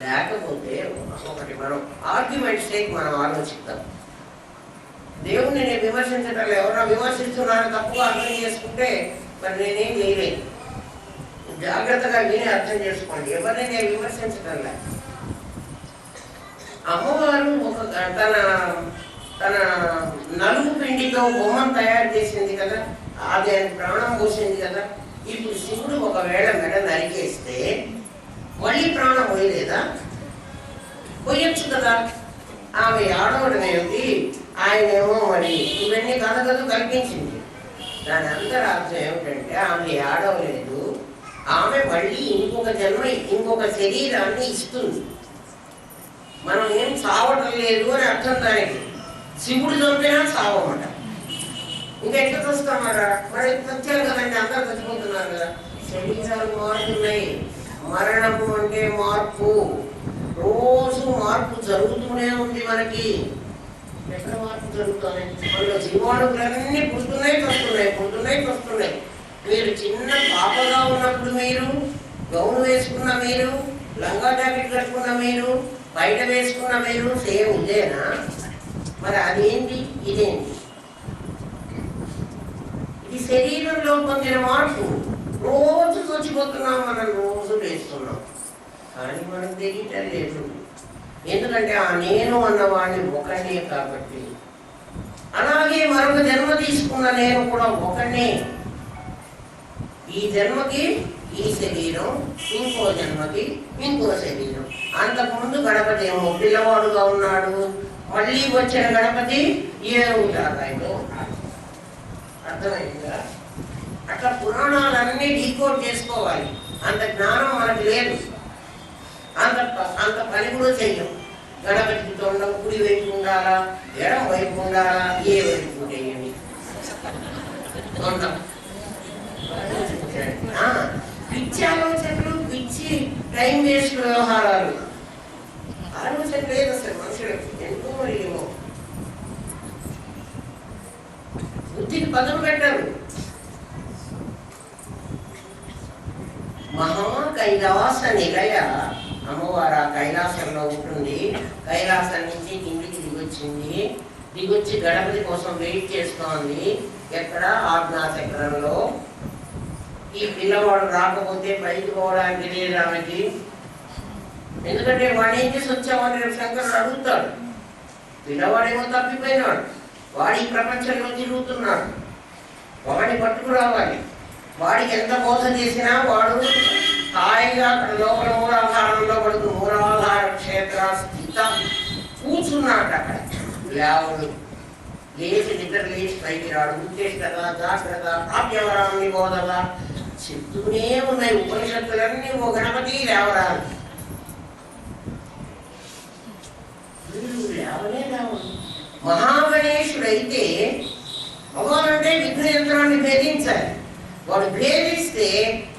లేకపోతే ఒకటి మనం ఆర్గ్యుమెంట్స్ టేక్ మనం ఆలోచిద్దాం. దేవుణ్ణి నేను విమర్శించటం ఎవరన్నా విమర్శిస్తున్నాను తప్పుగా అర్థం చేసుకుంటే మరి నేనేం చేయలేదు. జాగ్రత్తగా విని అర్థం చేసుకోండి. ఎవరిని నేను విమర్శించటం లేదు. అమ్మవారు ఒక తన తన నలుగు పిండితో బొమ్మను తయారు చేసింది కదా, అది ఆయన ప్రాణం పోసింది కదా. ఇప్పుడు శివుడు ఒకవేళ మెడ నరికేస్తే మళ్ళీ ప్రాణం పోయలేదా? పోయొచ్చు కదా. ఆమె ఆడవడం ఏమిటి, ఆయనేమో మరి ఇవన్నీ కథలు కల్పించింది. దాని అంతరార్థం ఏమిటంటే ఆమె ఆడవలేదు, ఆమె మళ్ళీ ఇంకొక జన్మ ఇంకొక శరీరాన్ని ఇస్తుంది. మనం ఏం చావటం లేదు అని అర్థం దానికి. శివుడు చంపినా చావమాట. ఇంకా ఎట్లా చూస్తామరా? మరి వచ్చారు కదండి, అందరూ చచ్చిపోతున్నారు కదా. శరీరాలు మారుతున్నాయి. మరణము అంటే మార్పు. రోజు మార్పు జరుగుతూనే ఉంది మనకి. ఎక్కడ మార్పు జరుగుతుంది? మనలో జీవాణువులన్నీ పుడుతున్నాయి. మీరు చిన్న పాపగా ఉన్నప్పుడు మీరు గౌను వేసుకున్న మీరు, లంగా జాకెట్ కట్టుకున్న మీరు, బయట వేసుకున్న మీరు సేమ్ ఇదేనా? మరి అదేంటి ఇదేంటి? ఇది శరీరంలో పొందిన మార్పు. రోజు చచ్చిపోతున్నాం, మనం రోజు వేస్తున్నాం, కానీ మనకు తెలియటం లేదు. ఎందుకంటే ఆ నేను అన్నవాడిని ఒకనే కాబట్టి. అలాగే మరొక జన్మ తీసుకున్న నేను కూడా ఒకనే. ఈ జన్మకి ఈ శరీరం, ఇంకో జన్మకి ఇంకో శరీరం. అంతకుముందు గణపతి ఏమో పిల్లవాడుగా ఉన్నాడు, మళ్ళీ వచ్చిన గణపతి ఏవుతాడు. అర్థమైందా? అట్లా పురాణాలన్నీ డీకోడ్ చేసుకోవాలి. అంత జ్ఞానం మనకు లేదు, అంత పని కూడా చెయ్యం. గణపతికి తొండం కుడి వైపు ఉండాలా, ఎడం వైపు ఉండాలా, ఏ వైపు చేయండి తొండం. పిచ్చి ఆలోచనలు, పిచ్చి టైం వేస్ట్ వ్యవహారాలు. ఆలోచన లేదు అసలు మనుషులకు. ఎంతో మరి ఏమో బుద్ధికి పదులు పెట్టారు. మహా కైలాస నిలయ అమ్మవారు ఆ కైలాసంలో ఉంటుంది. కైలాసం నుంచి కిందికి దిగొచ్చి గణపతి కోసం వెయిట్ చేస్తోంది. ఎక్కడ? ఆజ్ఞాచక్రంలో. ఈ పిల్లవాడు రాకపోతే బయటకు పోవడానికి లేదు ఆమెకి. ఎందుకంటే వాడు ఏం చేసి వచ్చామని రేపు శంకరుడు అడుగుతాడు. పిల్లవాడేమో తప్పిపోయినాడు, వాడి ప్రపంచంలో తిరుగుతున్నాడు, వాడిని పట్టుకురావాలి. వాడికి ఎంత బోధ చేసినా వాడు హాయిగా అక్కడ లోపల మూలాధారంలో పడుతూ మూలాధార క్షేత్ర స్థిత కూర్చున్నాడు. అక్కడ లేవడు, లేచి నిద్ర లేచి పైకి రాడు. ఉద్దేశత జాగ్రత్త ప్రాప్యవరాన్ని బోధత చెప్తూనే ఉన్నాయి ఉపనిషత్తులన్నీ. ఓ గణపతి లేవరాలు, లేవనే లేవడు. మహాగణేశుడైతే భగవానంటే విఘ్న యంత్రాన్ని భేదించాలి. వాడు భేదిస్తే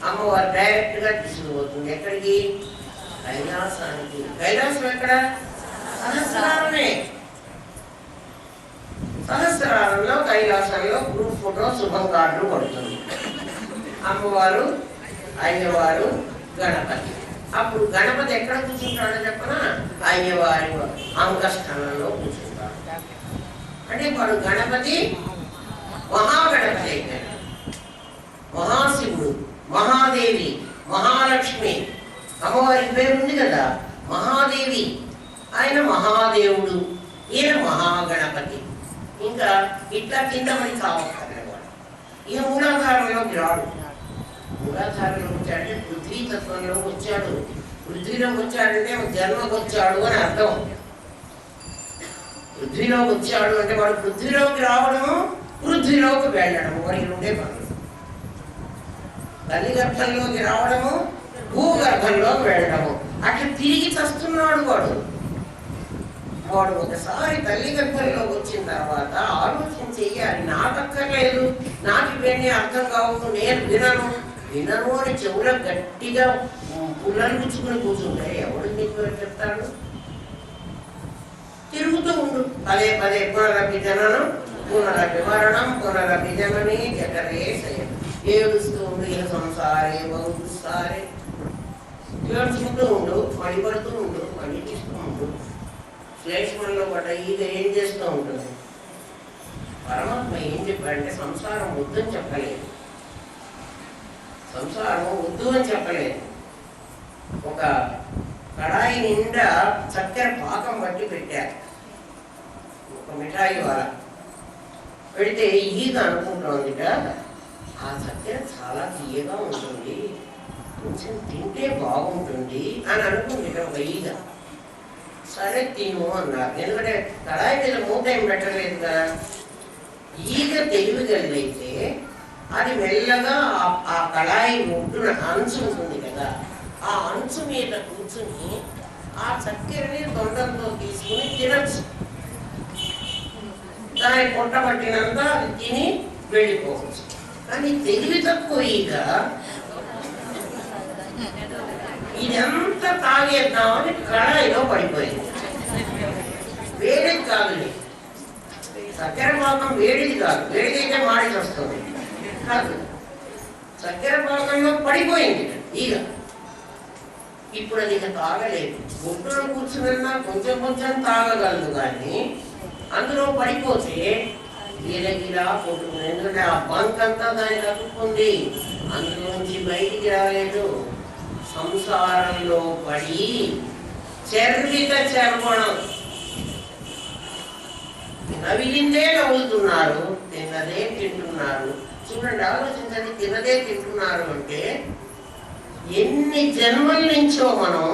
అమ్మవారు డైరెక్ట్ గా తీసుకుపోతుంది. ఎక్కడికి? కైలాసానికి. కైలాసం ఎక్కడ? సహస్రారమే. సహస్రారంలో కైలాసంలో గ్రూప్ ఫోటో శుభం కార్డులు పడుతుంది. అమ్మవారు, అయ్యవారు, గణపతి. అప్పుడు గణపతి ఎక్కడ కూర్చుంటాడో చెప్పనా? అయ్యవారి అంగస్థానంలో కూర్చుంటాడు. అంటే వాడు గణపతి మహాగణపతి అయిపోయాడు. మహాశివుడు, మహాదేవి, మహాలక్ష్మి. అమ్మవారికి పేరు ఉంది కదా మహాదేవి. ఆయన మహాదేవుడు, ఈయన మహాగణపతి. ఇంకా ఇట్లా కింద మరి కావక్కర్లేవాడు. ఈయన మూలాధారంలోకి రాడు. మూలాధారంలోకి వచ్చాడంటే పృథ్వీ తత్వంలోకి వచ్చాడు. పృథ్వీలోకి వచ్చాడంటే జన్మకు వచ్చాడు అని అర్థం. పృథ్వీలోకి వచ్చాడు అంటే వాడు పృథ్వీలోకి రావడము, పృథ్వీలోకి వెళ్ళడము వారికి ఉండే పనులు. తల్లి గర్భంలోకి రావడము, భూగర్భంలోకి వెళ్ళడము. అట్లా తిరిగి చస్తున్నాడు వాడు. ఒకసారి తల్లి గర్భంలోకి వచ్చిన తర్వాత ఆలోచన చెయ్యాలి. నాకక్కర్లేదు, నాకు ఇవన్నీ అర్థం కావు, నేను వినను అని చెవులో గట్టిగా పుల్లలు గుచ్చుకుని కూర్చుంటే ఎవడు నీకు చెప్తాడు? తిరుగుతూ ఉండు పదే పునరపి జననం పునరపి మరణం పునరపి జనని జగరే ఏడుస్తూ ఉండు. ఇక సంసారే బహుసారే ఏడ్చుకుంటూ ఉండు, పడిపడుతూ ఉండు, మళ్ళీ తీస్తూ ఉండు. శ్లేష్మంలో పడ్డ ఈగ ఏం చేస్తూ ఉంటుంది? పరమాత్మ ఏం చెప్పాడంటే సంసారం వద్దని చెప్పలేదు, సంసారం వద్దు అని చెప్పలేదు. ఒక కడాయి నిండా చక్కెర పాకం బట్టి పెట్టారు, ఒక మిఠాయి వాళ్ళ పెడితే ఈగ అనుకుంటోందిట ఆ చక్కెర చాలా తీయగా ఉంటుంది, కొంచెం తింటే బాగుంటుంది అని అనుకుంది ఒక ఈగ. సరే తిను అన్నారు, ఎందుకంటే కడాయి మీద మూత ఏం పెట్టలేదు కదా. ఈగ తెలివిగలిగితే అది మెల్లగా ఆ కడాయి ఒడ్డున అంచు ఉంటుంది కదా, ఆ అంచు మీద కూర్చుని ఆ చక్కెరని తొండంతో తీసుకుని తినచ్చు. దాని పొట్ట పట్టినంత అది తిని వెళ్ళిపోవచ్చు. కానీ తెలివి తక్కువ ఈగ ఇదంతా తాగేద్దామని కడాయిలో పడిపోయింది. వేడిది కాదు, చక్కెర పాకం వేడిది కాదు, వేడిదైతే మాడి వస్తుంది కాదు, చక్కెర పాకంలో పడిపోయింది ఈగ. ఇప్పుడు అది ఇక తాగలేదు. గుట్టును కూర్చున్నా కొంచెం కొంచెం తాగగలదు, కానీ అందులో పడిపోతే గిరగిరా కొట్టుకుంది. ఎందుకంటే ఆ బంక్ అంతా దానికి అతుక్కుంది, అందులోంచి బయటికి రాలేదు. సంసారంలో పడి చర్విత చర్వణం, నవిలిందే నవ్వుతున్నారు, తిన్నదే తింటున్నారు. చూడండి, ఆలోచించండి, తిన్నదే తింటున్నారు అంటే ఎన్ని జన్మల నుంచో మనం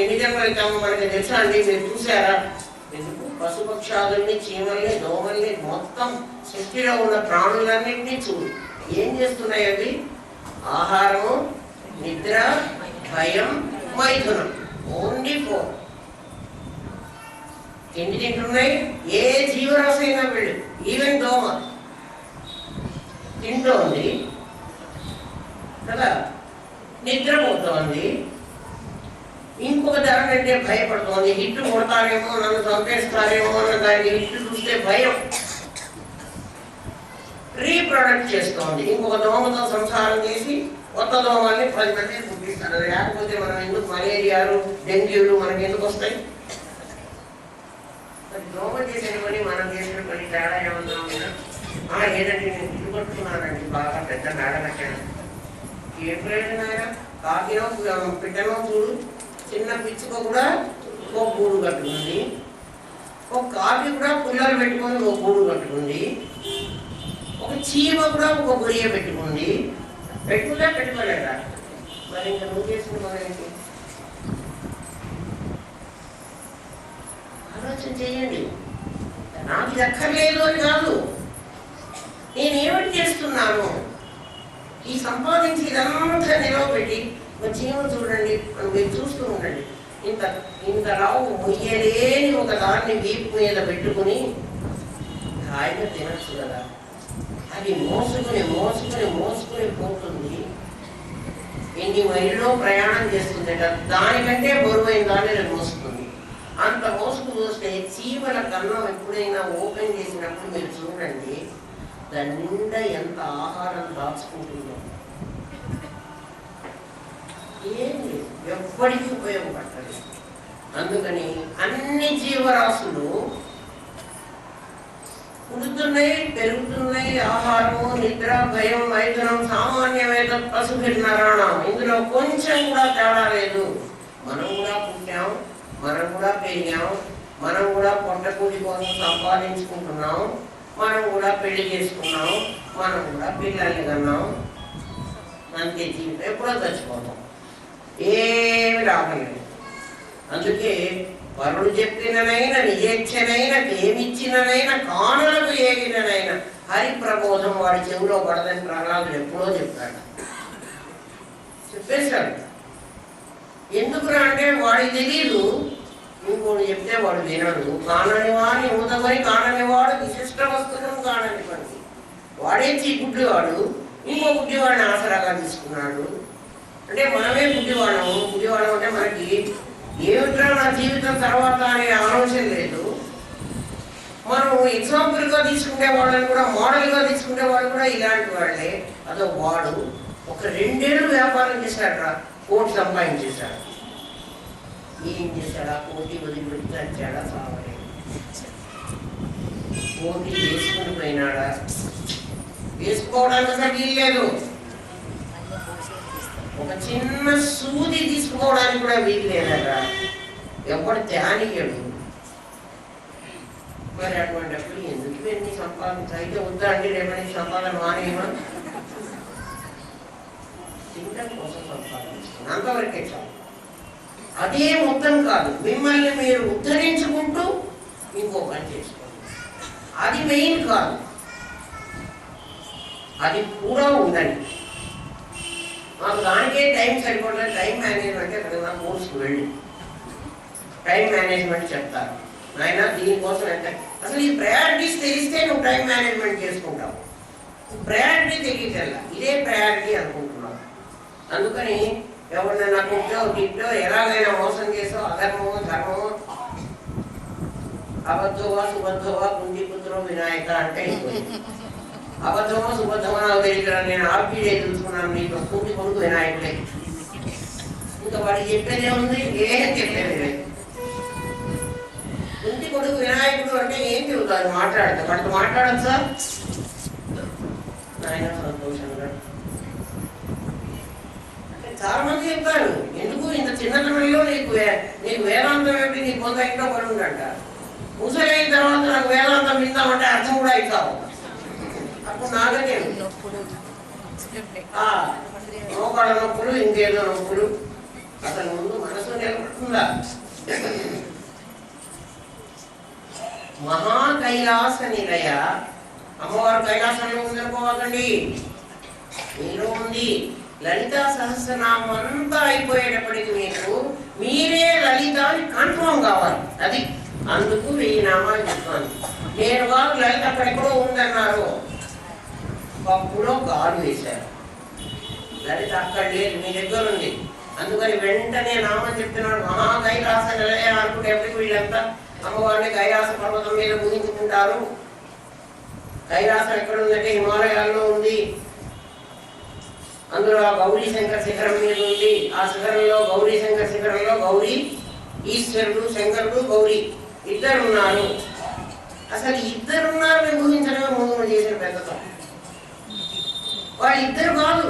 ఎన్ని జన్మలు అవుతామో మనకి తెలుసా అండి? మీరు చూసారా? ఎందుకు పశుపక్షాదుల్ని, చీమల్ని, దోమల్ని, మొత్తం సృష్టిలో ఉన్న ప్రాణులన్నింటినీ చూడు, ఏం చేస్తున్నాయి అవి? ఆహారము, నిద్ర, భయం, మైథునం, ఓన్లీ 4. తిండి తింటున్నాయి. ఏ జీవరాశి అయినా వెళ్ళు, ఈవెన్ దోమ తింటోంది కదా, నిద్రపోతోంది. ఇంకొక ధరం అంటే భయపడుతోంది, హిట్ కొడతారేమో, నన్ను చంపేస్తారేమో అన్న దానికి హిట్ చూస్తే భయం. రీప్రొడక్ట్ చేస్తోంది, ఇంకొక దోమతో సంసారం చేసి కొత్త దోమల్ని 10 మంది పుట్టిస్తారు. లేకపోతే మనం ఎందుకు మలేరియాలు, డెంగ్యూలు మనకి ఎందుకు వస్తాయి? దోమ చేసిన పని మనం చేసిన పని తేడా ఏమన్నా ఉందా? ఏదంటే నేను ఇల్లు కట్టుకున్నానండి, బాగా పెద్ద మేడ కట్టాను. ఏం ప్రయోజనం? కాకినో పిట్టనో చూడు, చిన్న పిచ్చుక కూడా ఒక గూడు కట్టుకుంది, ఒక కాకి కూడా పుల్లలు పెట్టుకొని ఒక గూడు కట్టుకుంది, ఒక చీమ కూడా ఒక గొయ్య పెట్టుకుంది. పెట్టుకుందా పెట్టుకోలేదా? మరి ఇంకా నువ్వు చేసిన పని ఏంటి? ఆలోచన చేయండి. నాకు ఇది అక్కర్లేదు అని కాదు, నేనేమిటి చేస్తున్నాను? ఈ సంపాదించి ఇదంతా నిలవబెట్టి చీమ చూడండి, మీరు చూస్తూ ఉండండి, ఇంత రావు మొయ్యలేని ఒక దాన్ని వీపు మీద పెట్టుకుని హాయిగా తినచ్చు కదా. అది మోసుకుని మోసుకుని మోసుకుని పోతుంది, ఎన్ని మైళ్ళలో ప్రయాణం చేస్తుంది కదా, దానికంటే బరువైన దాన్ని మోసుకుంది. అంత మోసుకు చూస్తే చీమల కన్నం ఎప్పుడైనా ఓపెన్ చేసినప్పుడు మీరు చూడండి, దాని నిండా ఎంత ఆహారం దాచుకుంటుందో. ఏం లేదు, ఎవ్వడికి ఉపయోగపడలేదు. అందుకని అన్ని జీవరాశులు పుడుతున్నాయి, పెరుగుతున్నాయి. ఆహారము, నిద్ర, భయం, మైథునం సామాన్యమైన పశుభిర్నరాణం, ఇందులో కొంచెం కూడా తేడా లేదు. మనం కూడా పుట్టాం, మనం కూడా పెరిగాం, మనం కూడా పొట్ట కూడి కోసం సంపాదించుకుంటున్నాం, మనం కూడా పెళ్లి చేసుకున్నాం, మనం కూడా పిల్లల్ని కన్నాం. అంతే, జీవితం ఎప్పుడో చచ్చిపోతాం, ఏమి రాగలేదు. అందుకే వరుడు చెప్పిననైనా, నిజేచ్ఛనైనా, ఏమిచ్చిననైనా, కానులకు ఏగిననైనా హరి ప్రబోధం వాడి చెవిలో పడదని ప్రహ్లాదుడు ఎప్పుడో చెప్తాడు, చెప్పేశాడు. ఎందుకురా అంటే వాడికి తెలియదు, ఇంకోటి చెప్తే వాడు వినడు. కానని వాడిని ఊతకొని కానని వాడు విశిష్ట వస్తువులను కానని పని. వాడే గుడ్డివాడు, ఇంకో గుడ్డివాడిని ఆసరాగా తీసుకున్నాడు. అంటే మనమే గుడ్డివాడము. గుడ్డివాడం అంటే మనకి ఏమిట్రా నా జీవితం తర్వాత అనే ఆలోచన లేదు. మనం ఎగ్జాంపుల్గా తీసుకునే వాళ్ళని కూడా, మోడల్గా తీసుకునే వాళ్ళు కూడా ఇలాంటి వాళ్ళే. అదో వాడు ఒక 2 ఏళ్ళు వ్యాపారం చేశాడు రా, కోటి సంపాదించేశాడు. ఏం చేశాడా? కోటి వదిలిపెట్టి చచ్చాడా? సావలేదు. కోటి వేసుకుని పోయినాడా? వేసుకోవడానికి అసలు వీల్లేదు. ఒక చిన్న సూది తీసుకోవడానికి కూడా వీల్లేదరా. ఎవడు త్యానియడు. మరి అటువంటిప్పుడు ఎందుకు ఎన్ని సంపాదన అయితే వద్దా అండి? రేపటి సంపాదన మానేయమా? తినడం కోసం సంపాదించుకుని అంతవరకే చాలు. అదే మొత్తం కాదు, మిమ్మల్ని మీరు ఉద్ధరించుకుంటూ ఇంకో పని చేసుకోండి. అది మెయిన్ కాదు, అది కూడా ఉండండి. మాకు దానికే టైం సరిపోతుంది. టైం మేనేజ్మెంట్ ఎక్కడైనా కోర్సుకు వెళ్ళి టైం మేనేజ్మెంట్ చెప్తారు. నాయన దీనికోసం ఎంత అసలు ఈ ప్రయారిటీస్ తెలిస్తే నువ్వు టైం మేనేజ్మెంట్ చేసుకుంటావు. ప్రయారిటీ తెలియటల్లా, ఇదే ప్రయారిటీ అనుకుంటున్నావు. అందుకని ఎవరినైనా కొట్టో తిట్టో ఎలాగైనా మోసం చేసో అధర్మమో ధర్మమో అబద్ధమా సుబద్ధమా కుండిపుత్రో వినాయక అంటే అబద్ధమో సుబద్ధమో నాకు తెలియదు. నేను ఆర్పీడే తెలుసుకున్నాను, నీకు కుంటి కొడుకు వినాయకుడే. ఇంకా వాడికి చెప్పేదే ఉంది, ఏం చెప్పేది లేదు. కుంటి కొడుకు వినాయకుడు అంటే ఏం చెబుతారు? మాట్లాడతా వాడితో మాట్లాడచ్చా? ఆయన సంతోషంగా చాలా మంది చెప్తారు, ఎందుకు ఇంత చిన్నతనంలో నీకు వేదాంతం ఏంటి, నీ కొంత ఇంట్లో పడి ఉందంట. ముసలైన తర్వాత నాకు వేదాంతం విందామంటే అర్థం కూడా అవుతావు. అప్పుడు నాగనే మోకాళ్ళ నొప్పులు, ఇంకేదో నొప్పులు. అసలు ముందు మనసు నిలబడుతుందా? మహా కైలాస నిలయ అమ్మవారు కైలాసంలో ఉందనుకోవాలండి, మీలో ఉంది. లలితా సహస్రనామం అంతా అయిపోయేటప్పటికి మీకు మీరే లలిత అని కన్ఫర్మ్ కావాలి. అది అందుకు 1000 నామాలు చెప్తాను. నేను కాదు, లలిత అక్కడెక్కడో ఉందన్నారు, పప్పులో కాలు వేశారు. లలిత అక్కడ లేదు, మీ దగ్గర ఉంది. అందుకని వెంటనే నామం చెప్తున్నాడు. మహా కైలాస నిలయ అనుకుంటే ఎప్పటికి వీళ్ళంతా అమ్మవారిని కైలాస పర్వతం మీద ఊహించుకుంటారు. కైలాసం ఎక్కడ ఉందంటే హిమాలయాల్లో ఉంది. అందులో ఆ గౌరీ శంకర్ శిఖరం మీద ఉంది. ఆ శిఖరంలో గౌరీ శంకర్ శిఖరంలో గౌరీ ఈశ్వరుడు, శంకరుడు, గౌరీ ఇద్దరు ఉన్నారు. అసలు ఇద్దరున్నారని ఊహించడమే ముందు చేసిన పెద్దతో. వాళ్ళిద్దరు కాదు,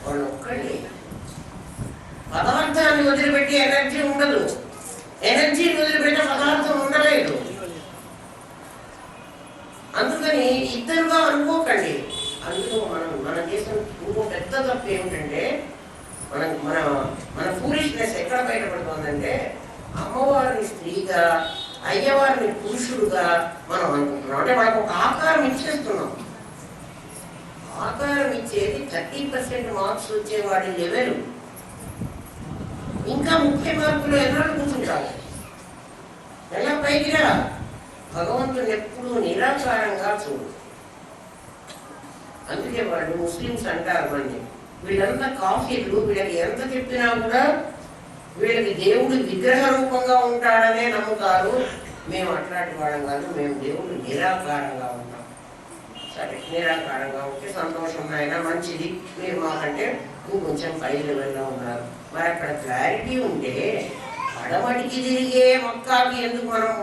వాళ్ళు ఒక్కడే. పదార్థాన్ని వదిలిపెట్టి ఎనర్జీ ఉండదు, ఎనర్జీని వదిలిపెట్టే పదార్థం ఉండలేదు. అందుకని ఇద్దరుగా అనుకోకండి. అందులో మన దేశం ఇంకో పెద్ద తప్పు ఏమిటంటే, మన ఫూలిష్నెస్ ఎక్కడ బయటపడుతుందంటే, అమ్మవారిని స్త్రీగా అయ్యవారిని పురుషుడుగా మనం అనుకుంటున్నాం. అంటే మనకు ఒక ఆకారం ఇచ్చేస్తున్నాం. ఆకారం ఇచ్చేది 30% మార్క్స్ వచ్చేవాడి లెవెల్. ఇంకా 30 మార్కులు ఎన్నాళ్ళు కూర్చుంటారు? ఎలా పైకి రా? భగవంతుని ఎప్పుడు నిరాకారంగా చూడు. అందుకే వాళ్ళు ముస్లిమ్స్ అంటారు, మంది వీళ్ళంతా కాఫీలు, వీళ్ళకి ఎంత చెప్పినా కూడా వీళ్ళకి దేవుడు విగ్రహ రూపంగా ఉంటాడనే నమ్ముతారు. మేము అట్లాంటి వాళ్ళం కాదు, మేము దేవుడు నిరాకారంగా ఉంటాం. సరే, నిరాకారంగా ఉంటే సంతోషం, అయినా మంచిది. మీరు మాకంటే కొంచెం పై లెవెల్లో ఉన్నారు. మరి అక్కడ క్లారిటీ ఉంటే పడమటికి తిరిగే మక్కాకి ఎందుకు మనం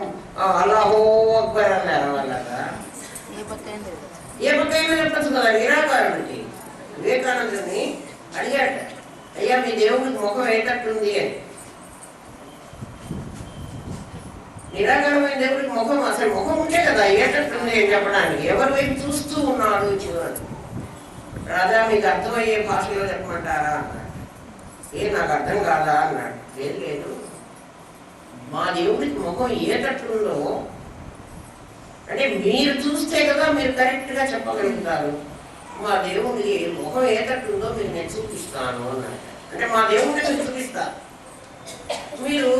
అల్లాహో అక్బర్ అన్నారు? వాళ్ళగా ఏ పక్కైనా చెప్పచ్చు కదా నిరాకారుడికి. వివేకానందుని అడిగాడు, అయ్యా మీ దేవుడికి ముఖం ఏటట్టుంది అని. నిరాకారమైన దేవుడికి ముఖం, అసలు ముఖం ఉంటే కదా ఏటట్టుంది అని చెప్పడానికి. ఎవరి వైపు చూస్తూ ఉన్నాడు చివరి? రాజా మీకు అర్థమయ్యే భాషలో చెప్పమంటారా అన్నాడు. నాకు అర్థం కాదా అన్నాడు. లేదు, మా దేవుడికి ముఖం ఏటట్లుందో అంటే మీరు చూస్తే కదా మీరు కరెక్ట్గా చెప్పగలుగుతారు. మా దేవుడి ముఖం ఏటట్లుందో మీరు నేను చూపిస్తాను అన్నాడు. అంటే మా దేవుడిని మీరు చూపిస్తా, మీరు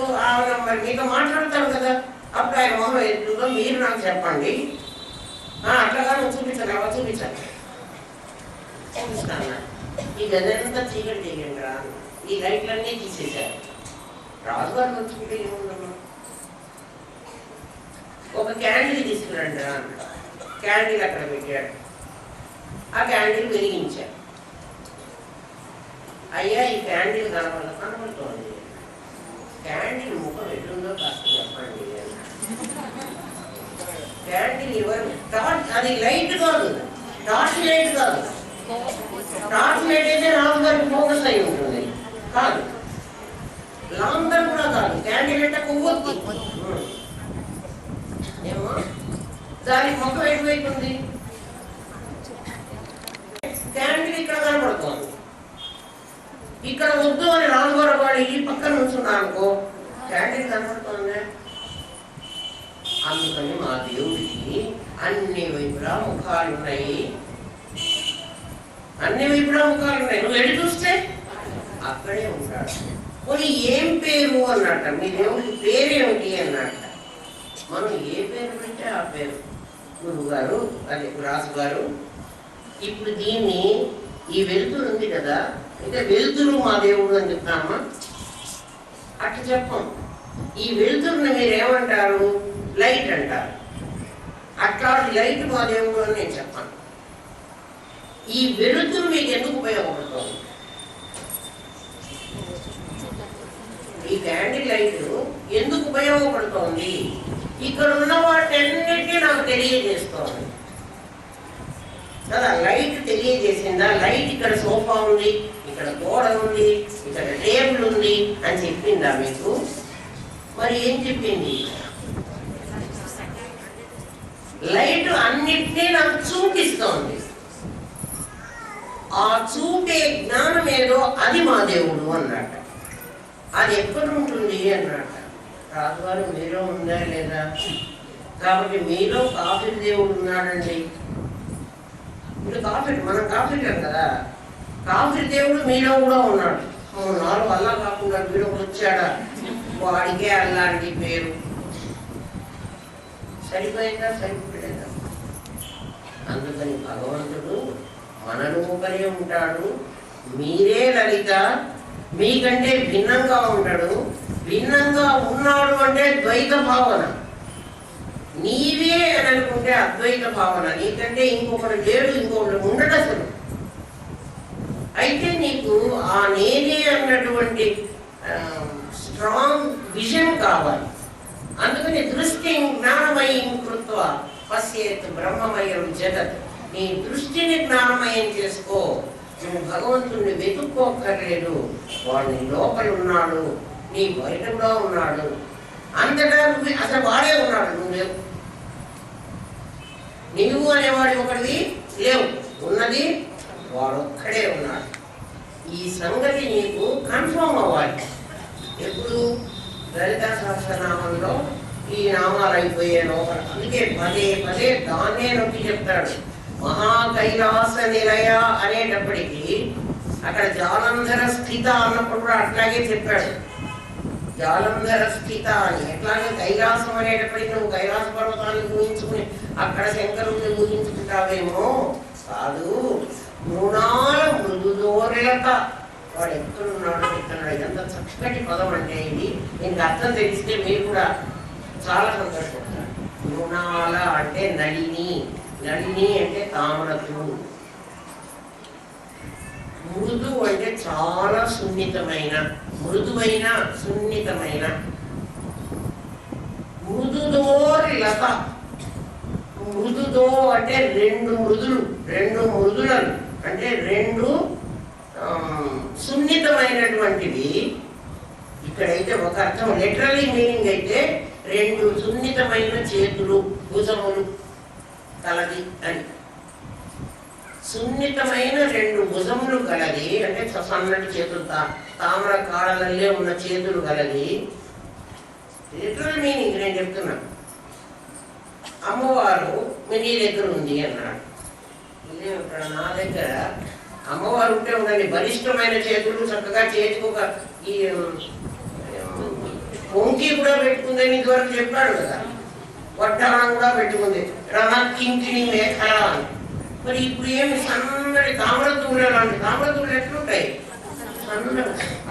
మరి మీతో మాట్లాడతారు కదా, అప్పుడు ఆయన మొహం ఎట్లుందో మీరు నాకు చెప్పండి. అట్లాగా నువ్వు చూపించాను, అలా చూపించాను, చూపిస్తాను. ఈ గదంతా చీకటి చేయండి రా, ఈ లైట్లన్నీ తీసేశారు. రాజుగారు వచ్చుకుంటే ఏముందమ్మా, ఒక క్యాండిల్ తీసుకురండి రా అన్నాడు. క్యాండిల్ అక్కడ పెట్టాడు. ఆ క్యాండిల్ వెలిగించాడు. అయ్యా ఈ క్యాండిల్ కనబడుతోంది, క్యాండిల్ ముఖం ఎట్లుందో కాస్త చెప్పండి. క్యాండిల్ ఎవరు టార్చ్, అది లైట్ కాదు, టార్చ్ లైట్ కాదు. టార్చ్ లైట్ అయితే రాముగారికి ఫోకస్ అయి ఉంటుంది, కాదు. లాంతర్ కూడా కాదు. క్యాండిల్ అంటే కొవ్వొత్తి ఏమో, దానికి ముఖం ఎటువైపు ఉంది? క్యాండిల్ ఇక్కడ కనబడుతోంది. ఇక్కడ వద్దు అని రాముగారు వాడు ఈ పక్కన ఉంచున్నాను అనుకో, క్యాండిల్ కనబడుతోంది. అందుకని మా దేవుడికి అన్ని వైపులా ముఖాలు ఉన్నాయి, అన్ని వైపులా ముఖాలు ఉన్నాయి. నువ్వు ఎటు చూస్తే అక్కడే ఉంటాడు. పోనీ ఏం పేరు అన్నట్ట, మీ దేవుడికి పేరేమిటి అన్నట్ట. మనం ఏ పేరు పెడితే ఆ పేరు. గురువు గారు, అదే రాజు గారు, ఇప్పుడు దీన్ని ఈ వెలుతురు ఉంది కదా, అయితే వెలుతురు మా దేవుడు అని చెప్తామా? అట్లా చెప్పం. ఈ వెలుతురుని మీరు ఏమంటారు? లైట్ అంటారు. అట్లాంటి లైట్ మా దేవుడు అని నేను చెప్పాను. ఈ వెలుతురు మీకు ఎందుకు ఉపయోగపడుతుంది? ఈ క్యాండిల్ లైట్ ఎందుకు ఉపయోగపడుతోంది? ఇక్కడ ఉన్న వాటన్నిటినీ నాకు తెలియజేస్తోంది కదా. లైట్ తెలియజేసిందా? లైట్ ఇక్కడ సోఫా ఉంది, ఇక్కడ గోడ ఉంది, ఇక్కడ టేబుల్ ఉంది అని చెప్పిందా మీకు? మరి ఏం చెప్పింది? లైట్ అన్నిటినీ నాకు చూపిస్తోంది. ఆ చూపే జ్ఞానం ఏదో అది మా దేవుడు అన్నట్ట. అది ఎక్కడ ఉంటుంది అన్నట్ట. రాజుగారు మీలో ఉందా లేదా? కాబట్టి మీలో కాఫీ దేవుడు ఉన్నాడండి. ఇప్పుడు కాఫీ, మనం కాఫీ కదా, కాఫీ దేవుడు మీలో కూడా ఉన్నాడు. నాలుగు అల్లా కాకుండా వీడు వచ్చాడా, వాడికే అల్లాంటి పేరు. సరిపోయిందా? సరిపోలేదా? అందుకని భగవంతుడు మన రూపనే ఉంటాడు. మీరే లలిత, మీకంటే భిన్నంగా ఉంటాడు. భిన్నంగా ఉన్నాడు అంటే ద్వైత భావన. నీవే అని అనుకుంటే అద్వైత భావన. నీకంటే ఇంకొకటి లేడు, ఇంకొకటి ఉండడు అసలు. అయితే నీకు ఆ నేనే అన్నటువంటి స్ట్రాంగ్ విజన్ కావాలి. అందుకని దృష్టి జ్ఞానమయం కృత్వ పశ్యేత్ బ్రహ్మమయం జగత్. నీ దృష్టిని జ్ఞానమయం చేసుకో. నువ్వు భగవంతుడిని వెతుక్కోక్కర్లేదు. వాడు నీ లోపల ఉన్నాడు, నీ బయట కూడా ఉన్నాడు. అంతటా అసలు వాడే ఉన్నాడు, నువ్వు లేవు. నువ్వు అనేవాడు ఒకటివి లేవు, ఉన్నది వాడొక్కడే ఉన్నాడు. ఈ సంగతి నీకు కన్ఫర్మ్ అవ్వాలి. ఎప్పుడు? లలితా సహస్రనామంలో ఈ నామాలు అయిపోయే లోపల. అందుకే పదే పదే దాన్నే నొక్కి చెప్తాడు. మహాకైలాస నిలయ అనేటప్పటికీ అక్కడ జాలంధర స్థిత అన్నప్పుడు కూడా అట్లాగే చెప్పాడు. జాలంధర స్థిత అని. ఎట్లాగే కైలాసం అనేటప్పటికీ నువ్వు కైలాస పర్వతాన్ని ఊహించుకుని అక్కడ శంకరుడిని ఊహించుకుంటావేమో, కాదు. మృణాల మృదుదోర్లత. వాడు ఎక్కడున్నాడు చెప్తున్నాడు. ఇదంతా చక్కటి పదం అంటే ఇది. దీనికి అర్థం తెలిస్తే మీరు కూడా చాలా సంతోషపడతారు. మృణాల అంటే నళిని, నళిని అంటే తామరతులు. మృదు అంటే చాలా సున్నితమైన, మృదువైన సున్నితమైన. మృదుదోరి లత. మృదుదో అంటే రెండు మృదులు, రెండు మృదులను అంటే రెండు సున్నితమైనటువంటివి. ఇక్కడైతే ఒక అర్థం లిటరలీ మీనింగ్ అయితే రెండు సున్నితమైన చేతులు, భుజములు కలది అని. సున్నితమైన రెండు భుజములు కలది అంటే సన్నటి చేతులు, తామర కాళ్ళల్లే ఉన్న చేతులు కలది. లిటరల్ మీనింగ్ నేను చెప్తున్నా. అమ్మవారు నీ దగ్గర ఉంది అన్నాడు. ఇక్కడ నా దగ్గర అమ్మవారు ఉంటే ఉండండి, బలిష్టమైన చేతులు, చక్కగా చేతికి ఒక ఈ పొంకి కూడా పెట్టుకుందని ఇదివరకు చెప్పాడు కదా. వడ్డాణం కూడా పెట్టుకుంది, రమకింకిని మేఖల అని. మరి ఇప్పుడు ఏమి సన్నటి తామరతూళ్ళు లాంటి తామరతూళ్ళు ఎట్లుంటాయి? సన్నగా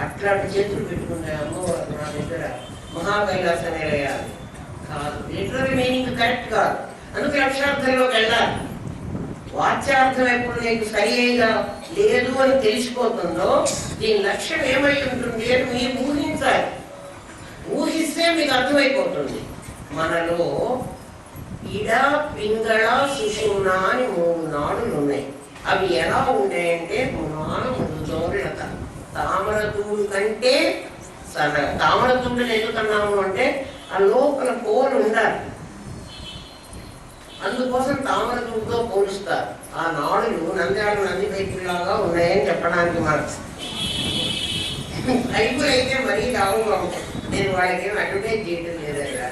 అట్లాంటి చేతులు పెట్టుకుంటాయి అమ్మవారు నా దగ్గర. మహాకైలాస నిలయాలు కాదు. లిటరరీ మీనింగ్ కరెక్ట్ కాదు. అందుకే అక్షరార్థంలోకి వెళ్ళాలి. వాచ్యార్థం ఎప్పుడు నీకు సరిగా లేదు అని తెలిసిపోతుందో దీని లక్ష్యం ఏమై ఉంటుంది అని మీరు ఊహించాలి. ఊహిస్తే మీకు అర్థమైపోతుంది. మనలో ఇడ, పింగళ, సుషుమ్న అని 3 నాడులు ఉన్నాయి. అవి ఎలా ఉన్నాయంటే మృదుదోర్లత. తామరతూడు కంటే సన్నగా. తామరతూడుని ఎందుకన్నాము అంటే ఆ లోపల పోలు ఉండాలి, అందుకోసం తామరతూడుతో పోలుస్తారు. ఆ నాడులు నంద్యాల నంది పైపులాగా ఉన్నాయని చెప్పడానికి మనకు. పైపులు అయితే మరీ లావుగా ఉంటాయి. నేను వాళ్ళకి ఏం అడ్వర్టైజ్ చేయడం లేదయ్యా,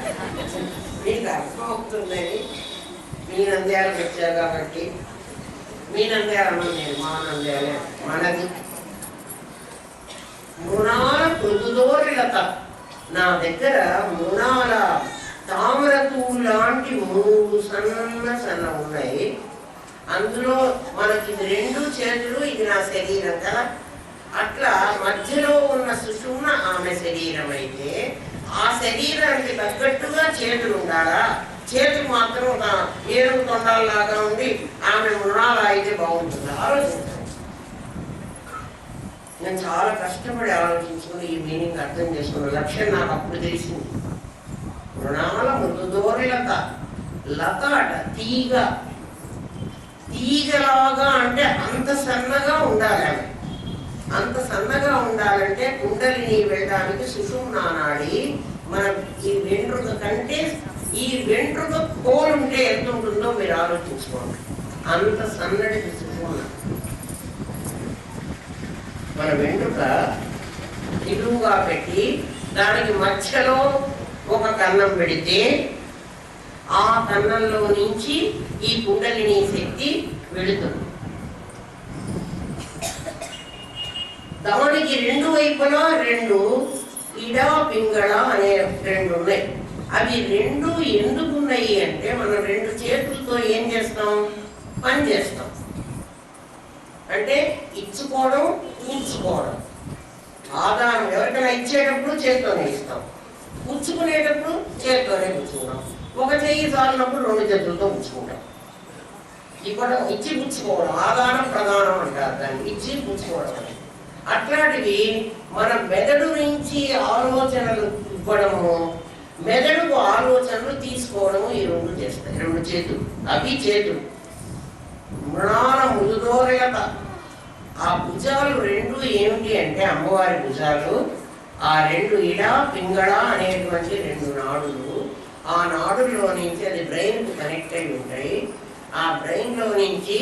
మీకు అర్థమవుతుందని. మీ నంద్యాలకు వచ్చారు కాబట్టి మీ నంద్యాలను నేను మా నంద్యాలే మనది. మృణాల మృదుదోర్లత. నా దగ్గర మృణాల తామరతూడు లాంటి 3 సన్న ఉన్నాయి. అందులో మనకి ఇది 2 చేతులు, ఇది నా శరీరం కదా. అట్లా మధ్యలో ఉన్న సుషుమ్న ఆమె శరీరం అయితే ఆ శరీరానికి తగ్గట్టుగా చేతులు ఉండాలా. చేతులు మాత్రం ఒక ఏనుగు తొండాల్లాగా ఉండి ఆమె మృణాల అయితే బాగుంటుంది. ఆలోచించండి. నేను చాలా కష్టపడి ఆలోచించుకుని ఈ మీనింగ్ అర్థం చేసుకున్న లక్ష్యం నాకు అప్పుడు తెలిసింది. మృణాల మృదుదోర్లత. లత అట తీగ. తీగలాగా అంటే అంత సన్నగా ఉండాలి ఆమె. అంత సన్నగా ఉండాలంటే కుండలిని వెళ్ళడానికి సుషుమ్నా నాడి మన ఈ వెంట్రుక కంటే ఈ వెంట్రుక పోలుంటే ఎంత ఉంటుందో మీరు ఆలోచించుకోండి. అంత సన్నటి సుషుమ్నా. మన వెంట్రుక నిలువుగా పెట్టి దానికి మధ్యలో ఒక కన్నం పెడితే ఆ కన్నంలో నుంచి ఈ కుండలిని శక్తి వెళుతుంది. దానికి 2 వైపులా 2 ఇడ, పింగళ అనే 2 ఉన్నాయి. అవి 2 ఎందుకు ఉన్నాయి అంటే మనం 2 చేతులతో ఏం చేస్తాం? పని చేస్తాం. అంటే ఇచ్చుకోవడం, పుచ్చుకోవడం. ఆధారం ఎవరికైనా ఇచ్చేటప్పుడు చేత్తోనే ఇస్తాం, పుచ్చుకునేటప్పుడు చేత్తోనే పుచ్చుకుంటాం. ఒక చెయ్యి చాలినప్పుడు 2 చేతులతో పుచ్చుకుంటాం. ఇప్పుడు ఇచ్చి పుచ్చుకోవడం ఆధారం ప్రధానం అంటారు దాన్ని. ఇచ్చి పుచ్చుకోవడం అని. అట్లాంటివి మన మెదడు నుంచి ఆలోచనలు ఇవ్వడము, మెదడుకు ఆలోచనలు తీసుకోవడము ఈ 2 చేస్తాయి. 2 చేతులు. అవి చేతులు. మృణాల మృదుదోర్లత. ఆ భుజాలు 2 ఏమిటి అంటే అమ్మవారి భుజాలు. ఆ 2 ఇడ, పింగళ అనేటువంటి 2 నాడులు. ఆ నాడుల్లో నుంచి అది బ్రెయిన్కు కనెక్ట్ అయి ఉంటాయి. ఆ బ్రెయిన్లో నుంచి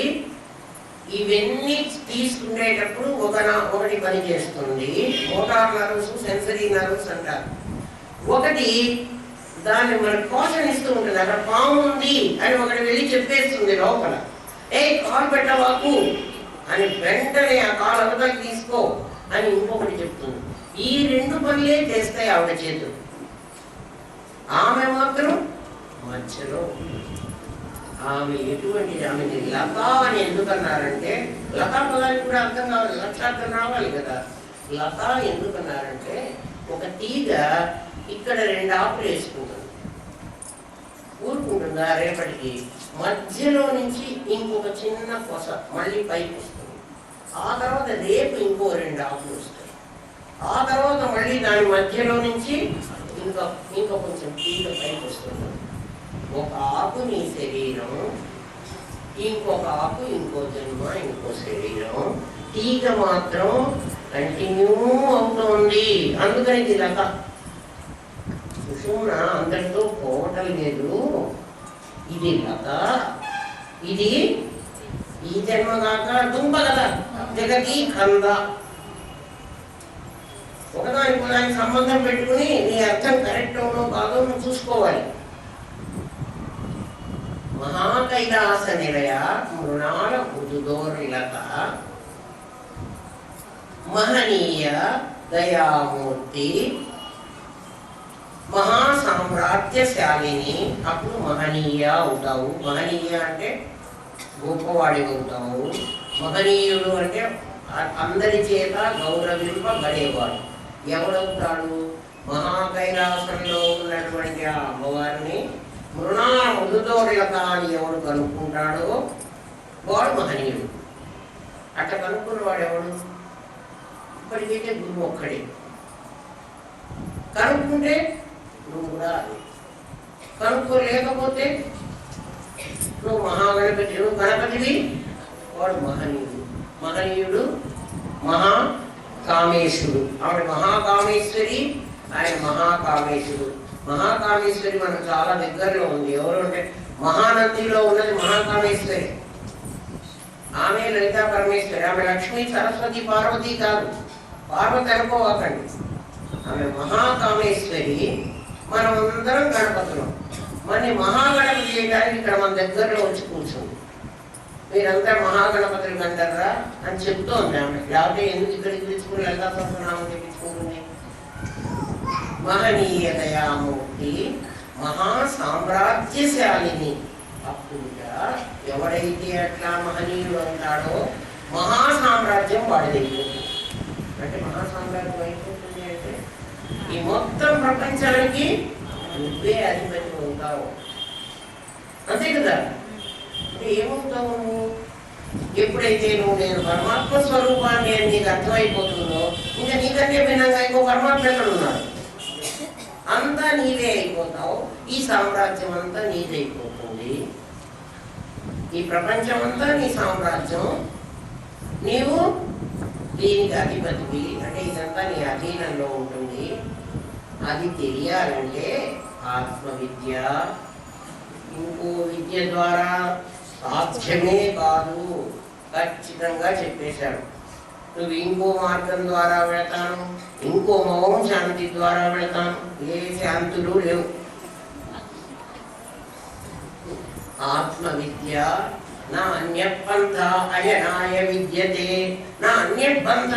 ఇవన్నీ తీసుకునేటప్పుడు ఒకటి పని చేస్తుంది. మోటార్ నర్వ్స్, సెన్సరీ నర్వ్స్ అంటారు. ఒకటి దాన్ని మనకు పోషణ ఇస్తూ ఉంటుంది. అక్కడ పాము ఉంది అని ఒకటి వెళ్ళి చెప్పేస్తుంది లోపల, ఏ కాలు పెట్టవాకు అని. వెంటనే ఆ కాలు అవతలకి తీసుకో అని ఇంకొకటి చెప్తుంది. ఈ 2 పనులే చేస్తాయి ఆవిడ చేతులు. ఆమె మాత్రం మధ్యలో. ఆమె ఎటువంటిది? ఆమెకి లత అని ఎందుకన్నారంటే, లతా పదానికి కూడా అర్థం కావాలి, లక్షార్థం రావాలి కదా. లత ఎందుకన్నారంటే ఒక తీగ ఇక్కడ 2 ఆకులు వేసుకుంటుంది, ఊరుకుంటుందా రేపటికి. మధ్యలో నుంచి ఇంకొక చిన్న కొస మళ్ళీ పైకి వస్తుంది. ఆ తర్వాత రేపు ఇంకో 2 ఆకులు వస్తాయి. ఆ తర్వాత మళ్ళీ దాని మధ్యలో నుంచి ఇంకా కొంచెం తీగ పైకి వస్తుంది. ఒక ఆకు నీ శరీరం, ఇంకొక ఆకు ఇంకో జన్మ, ఇంకో శరీరం. తీగ మాత్రం కంటిన్యూ అవుతోంది. అందుకని ఇది లత. సుషుమ్న అందరితో పోవటం లేదు. ఇది లత. ఇది ఈ జన్మ కాక దుంప కదా, జగతి కంద. ఒకదానికి దానికి సంబంధం పెట్టుకుని నీ అర్థం కరెక్ట్ అవునో కాదో నువ్వు చూసుకోవాలి. మహాకైలాస నిలయ మృణాల మృదుదోర్లత మహనీయ దయామూర్తి మహాసామ్రాజ్యశాలిని. అప్పుడు మహనీయ అవుతావు. మహనీయ అంటే గొప్పవాడి అవుతావు. మహనీయుడు అంటే అందరి చేత గౌరవింపబడేవాడు. ఎవడవుతాడు? మహాకైలాసంలో ఉన్నటువంటి ఆ అమ్మవారిని మృణాల మృదుదోర్లత అని ఎవడు కనుక్కుంటాడో వాడు మహనీయుడు. అట్లా కనుక్కున్నవాడు ఎవడు? ఇప్పటికైతే గురువు ఒక్కడే. కనుక్కుంటే నువ్వు కూడా అది, కనుక్కోలేకపోతే నువ్వు మహాగణపతి, నువ్వు గణపతివి, వాడు మహనీయుడు. మహనీయుడు మహాకామేశుడు. ఆవిడ మహాకామేశ్వరి, ఆయన మహాకామేశుడు. మహాకామేశ్వరి మనకు చాలా దగ్గరలో ఉంది. ఎవరు అంటే మహానందిలో ఉన్నది మహాకామేశ్వరి. ఆమె లలితా పరమేశ్వరి. ఆమె లక్ష్మీ సరస్వతి పార్వతి కాదు, పార్వతి అనుకోవాకండి. ఆమె మహాకామేశ్వరి. మనం అందరం గణపతులం. మన మహాగణపతి చేయడానికి ఇక్కడ మన దగ్గరలో వచ్చి కూర్చుంది. మీరంతా మహాగణపతులు అంటారా అని చెప్తోంది ఆమె. లేకపోతే ఎందుకు ఇక్కడికి పిలుచుకుని లలితా సహస్రనామం తెప్పించుకుంటుంది? మహనీయ దయామూర్తి, మహాసామ్రాజ్యశాలిని. అప్పుడు ఎవడైతే అట్లా మహనీయుడు అంటాడో మహాసామ్రాజ్యం వాడిదైపోతుంది. అంటే మహాసామ్రాజ్యం అయిపోతుంది అంటే ఈ మొత్తం ప్రపంచానికి నువ్వే అధిపతి అవుతావు, అంతే కదా. అంటే ఏమవుతావు నువ్వు? ఎప్పుడైతే నువ్వు నేను పరమాత్మ స్వరూపాన్ని అని నీకు అర్థమైపోతుందో, ఇంకా నీకంటే భిన్నంగా ఇంకో పరమాత్మ ఎక్కడ ఉన్నాడు? అంతా నీవే అయిపోతావు. ఈ సామ్రాజ్యం అంతా నీదైపోతుంది. ఈ ప్రపంచం అంతా నీ సామ్రాజ్యం. నీవు దీనికి అధిపతివి. అంటే ఇదంతా నీ అధీనంలో ఉంటుంది. అది తెలియాలంటే ఆత్మవిద్య, ఇంకో విద్య ద్వారా సాధ్యమే కాదు. ఖచ్చితంగా చెప్పేశాడు. నువ్వు ఇంకో మార్గం ద్వారా వెళతాను, ఇంకో మౌన శాంతి ద్వారా వెళతాను, ఏ శాంతులు లేవు. ఆత్మవిద్య నా అన్యపంథ అయనాయ విద్యతే. నా అన్యపంథ